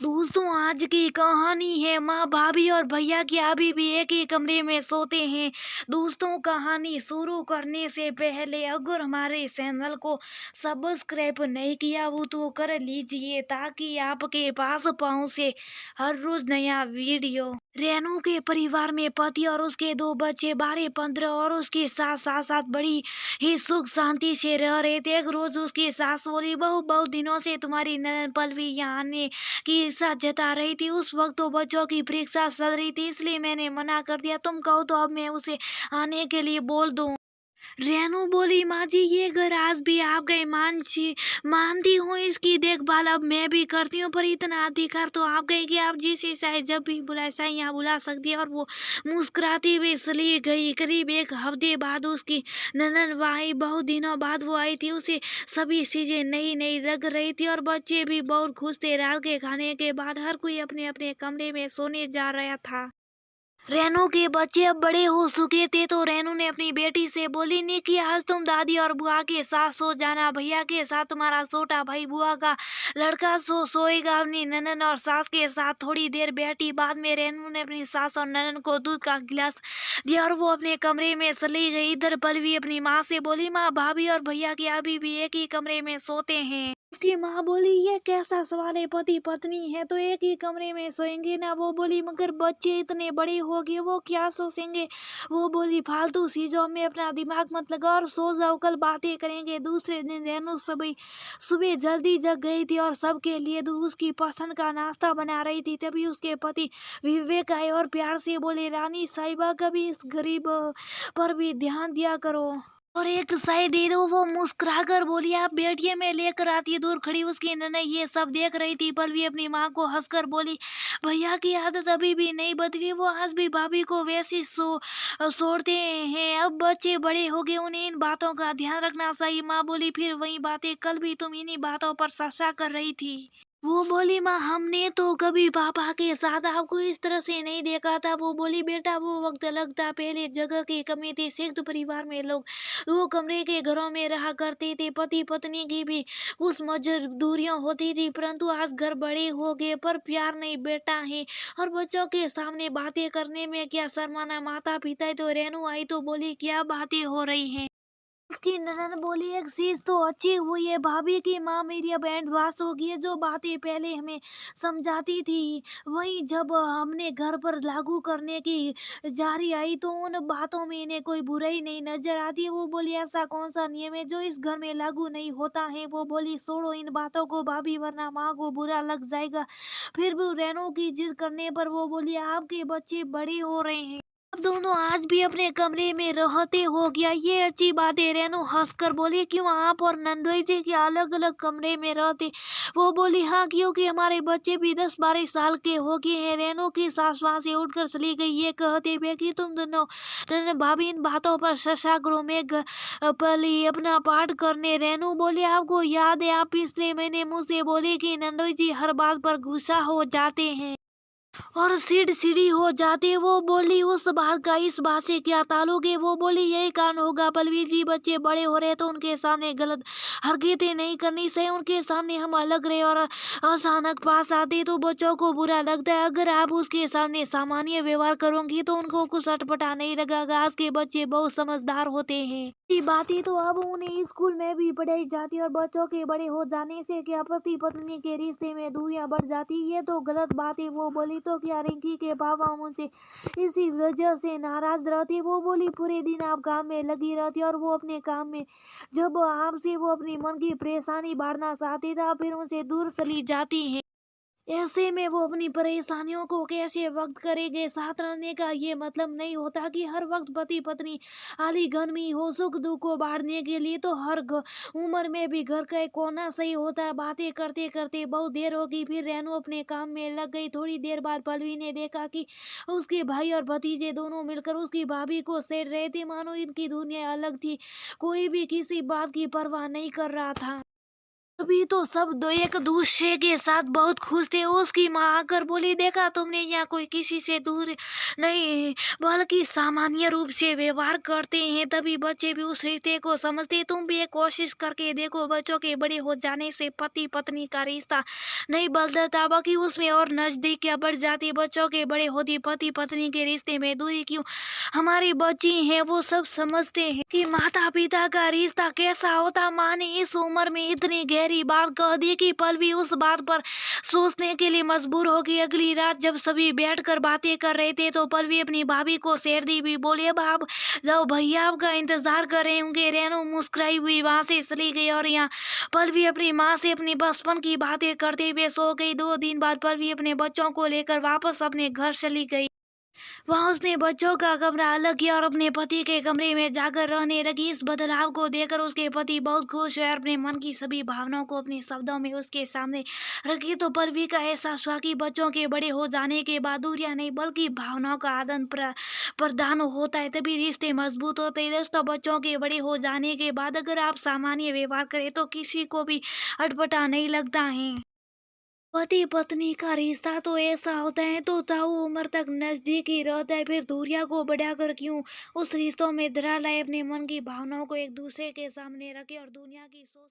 दोस्तों, आज की कहानी है माँ, भाभी और भैया की अभी भी एक ही कमरे में सोते हैं। दोस्तों, कहानी शुरू करने से पहले अगर हमारे चैनल को सब्सक्राइब नहीं किया वो तो कर लीजिए ताकि आपके पास पहुँचे हर रोज नया वीडियो। रेनू के परिवार में पति और उसके दो बच्चे 12-15 और उसके साथ साथ साथ बड़ी ही सुख शांति से रह रहे थे। एक रोज उसकी सास बोली, बहू बहुत दिनों से तुम्हारी ननद पलवी यहाँ आने की इच्छा जता रही थी। उस वक्त तो बच्चों की परीक्षा चल रही थी इसलिए मैंने मना कर दिया। तुम कहो तो अब मैं उसे आने के लिए बोल दूं। रेनू बोली, माँ जी ये घर आज भी आप गए मानती हूँ, इसकी देखभाल अब मैं भी करती हूँ, पर इतना अधिकार तो आप गए कि आप जिसे चाहे जब भी बुलाए चाहे यहाँ बुला सकती है। और वो मुस्कुराती हुई चली गई। करीब एक हफ्ते बाद उसकी ननद भाई बहुत दिनों बाद वो आई थी। उसे सभी चीजें नई नई लग रही थी और बच्चे भी बहुत खुश थे। रात के खाने के बाद हर कोई अपने अपने कमरे में सोने जा रहा था। रेनू के बच्चे अब बड़े हो चुके थे तो रेनू ने अपनी बेटी से बोली, निकी आज तुम दादी और बुआ के साथ सो जाना, भैया के साथ तुम्हारा छोटा भाई बुआ का लड़का सोएगा। अपनी ननद और सास के साथ थोड़ी देर बैठी। बाद में रेनू ने अपनी सास और ननद को दूध का गिलास दिया और वो अपने कमरे में चली गई। इधर पलवी अपनी माँ से बोली, माँ भाभी और भैया के अभी भी एक ही कमरे में सोते हैं। उसकी माँ बोली, ये कैसा सवाल है, पति पत्नी है तो एक ही कमरे में सोएंगे ना। वो बोली, मगर बच्चे इतने बड़े हो गए वो क्या सोचेंगे। वो बोली, फालतू चीजों में अपना दिमाग मत लगा और सो जाओ, कल बातें करेंगे। दूसरे दिन रेनू सुबह सुबह जल्दी जग गई थी और सबके लिए उसकी पसंद का नाश्ता बना रही थी। तभी उसके पति विवेक आए और प्यार से बोले, रानी साहिबा कभी इस गरीब पर भी ध्यान दिया करो और एक चाय दे दो। वो मुस्कुरा कर बोली, आप बैठिए मैं लेकर आती। दूर खड़ी उसकी ननद ये सब देख रही थी। पलवी अपनी माँ को हंसकर बोली, भैया की आदत अभी भी नहीं बदली, वो आज भी भाभी को वैसी छोड़ते हैं। अब बच्चे बड़े हो गए, उन्हें इन बातों का ध्यान रखना चाहिए। माँ बोली, फिर वही बातें, कल भी तुम इन्हीं बातों पर चर्चा कर रही थी। वो बोली, माँ हमने तो कभी पापा के साथ आपको इस तरह से नहीं देखा था। वो बोली, बेटा वो वक्त अलग था, पहले जगह की कमी थी, संयुक्त परिवार में लोग दो कमरे के घरों में रहा करते थे, पति पत्नी की भी कुछ मजदूरियां होती थी, परंतु आज घर बड़े हो गए पर प्यार नहीं बेटा है। और बच्चों के सामने बातें करने में क्या शर्माना। माता पिता तो रेनू आई तो बोली, क्या बातें हो रही हैं। उसकी ननद बोली, एक चीज तो अच्छी हुई है, भाभी की माँ मेरी अब एडवांस हो गई है। जो बातें पहले हमें समझाती थी वही जब हमने घर पर लागू करने की जारी आई तो उन बातों में इन्हें कोई बुराई नहीं नजर आती। वो बोली, ऐसा कौन सा नियम है जो इस घर में लागू नहीं होता है। वो बोली, छोड़ो इन बातों को भाभी, वरना माँ को बुरा लग जाएगा। फिर भी रेनू की जिद करने पर वो बोली, आपके बच्चे बड़े हो रहे हैं, अब दोनों आज भी अपने कमरे में रहते हो गया, ये अच्छी बात है। रेनू हंसकर बोली, क्यों आप और नंदोई जी के अलग अलग कमरे में रहते। वो बोली, हाँ क्योंकि हमारे बच्चे भी 10-12 साल के हो गए हैं। रेनू की सास वहां से उठकर चली गई, ये कहते हुए कि तुम दोनों भाभी इन बातों पर चर्चा करो, मैं पली अपना पाठ करने। रेनू बोली, आपको याद है आप पिछले महीने मुझसे बोले कि नंदोई जी हर बात पर गुस्सा हो जाते हैं और सीढ़ी हो जाती। वो बोली, उस बात का इस बात से क्या ताल्लुक है। वो बोली, यही कारण होगा पलवी जी, बच्चे बड़े हो रहे तो उनके सामने गलत हरकतें नहीं करनी चाहिए। उनके सामने हम अलग रहे और अचानक पास आते तो बच्चों को बुरा लगता है। अगर आप उसके सामने सामान्य व्यवहार करोगी तो उनको कुछ अटपटा नहीं लगेगा। आज के बच्चे बहुत समझदार होते हैं। ये बातें तो अब उन्हें स्कूल में भी पढ़ाई जाती है और बच्चों के बड़े हो जाने से क्या पति पत्नी के रिश्ते में दूरियां बढ़ जाती, ये तो गलत बात है। वो बोली, तो क्या रिंकी के पापा मुझसे इसी वजह से नाराज रहती। वो बोली, पूरे दिन आप काम में लगी रहती और वो अपने काम में। जब आपसे वो अपनी मन की परेशानी बांटना चाहती था फिर उनसे दूर चली जाती है। ऐसे में वो अपनी परेशानियों को कैसे वक्त करेंगे। साथ रहने का ये मतलब नहीं होता कि हर वक्त पति पत्नी आलिंगन में हो। सुख दुख को बांटने के लिए तो हर उम्र में भी घर का एक कोना सही होता है। बातें करते करते बहुत देर हो गई, फिर रेनू अपने काम में लग गई। थोड़ी देर बाद पलवी ने देखा कि उसके भाई और भतीजे दोनों मिलकर उसकी भाभी को सेड़ रहे थे, मानो इनकी दुनिया अलग थी। कोई भी किसी बात की परवाह नहीं कर रहा था। अभी तो सब दो एक दूसरे के साथ बहुत खुश थे। उसकी माँ आकर बोली, देखा तुमने, यहाँ कोई किसी से दूर नहीं बल्कि सामान्य रूप से व्यवहार करते हैं, तभी बच्चे भी उस रिश्ते को समझते। तुम भी एक कोशिश करके देखो, बच्चों के बड़े हो जाने से पति पत्नी का रिश्ता नहीं बदलता बल्कि उसमें और नजदीकियां बढ़ जाती। बच्चों के बड़े होती पति पत्नी के रिश्ते में दूरी क्यों हमारी बच्ची है, वो सब समझते हैं कि माता पिता का रिश्ता कैसा होता। माँ ने इस उम्र में इतनी गहरी बात कह दी कि पलवी उस बात पर सोचने के लिए मजबूर हो गई। अगली रात जब सभी बैठकर बातें कर रहे थे तो पलवी अपनी भाभी को शेर दी भी बोली, अब आप जाओ, भैया आपका इंतजार कर रहे होंगे। रेनू मुस्कुराई हुई वहां से चली गई और यहाँ पलवी अपनी माँ से अपनी बचपन की बातें करते हुए सो गई। 2 दिन बाद पलवी अपने बच्चों को लेकर वापस अपने घर चली गई। वहां उसने बच्चों का कमरा अलग किया और अपने पति के कमरे में जाकर रहने लगी। इस बदलाव को देखकर उसके पति बहुत खुश हुए और अपने मन की सभी भावनाओं को अपने शब्दों में उसके सामने रखी। तो पलवी का एहसास हुआ कि बच्चों के बड़े हो जाने के बाद दूरियां नहीं बल्कि भावनाओं का आदान प्रदान होता है, तभी रिश्ते मजबूत होते हैं। दोस्तों, बच्चों के बड़े हो जाने के बाद अगर आप सामान्य व्यवहार करें तो किसी को भी अटपटा नहीं लगता है। पति पत्नी का रिश्ता तो ऐसा होता है तो ताऊ उम्र तक नजदीक ही रहता है, फिर दूरियां को बढ़ाकर क्यों उस रिश्तों में दरार लाए। अपने मन की भावनाओं को एक दूसरे के सामने रखे और दुनिया की सोच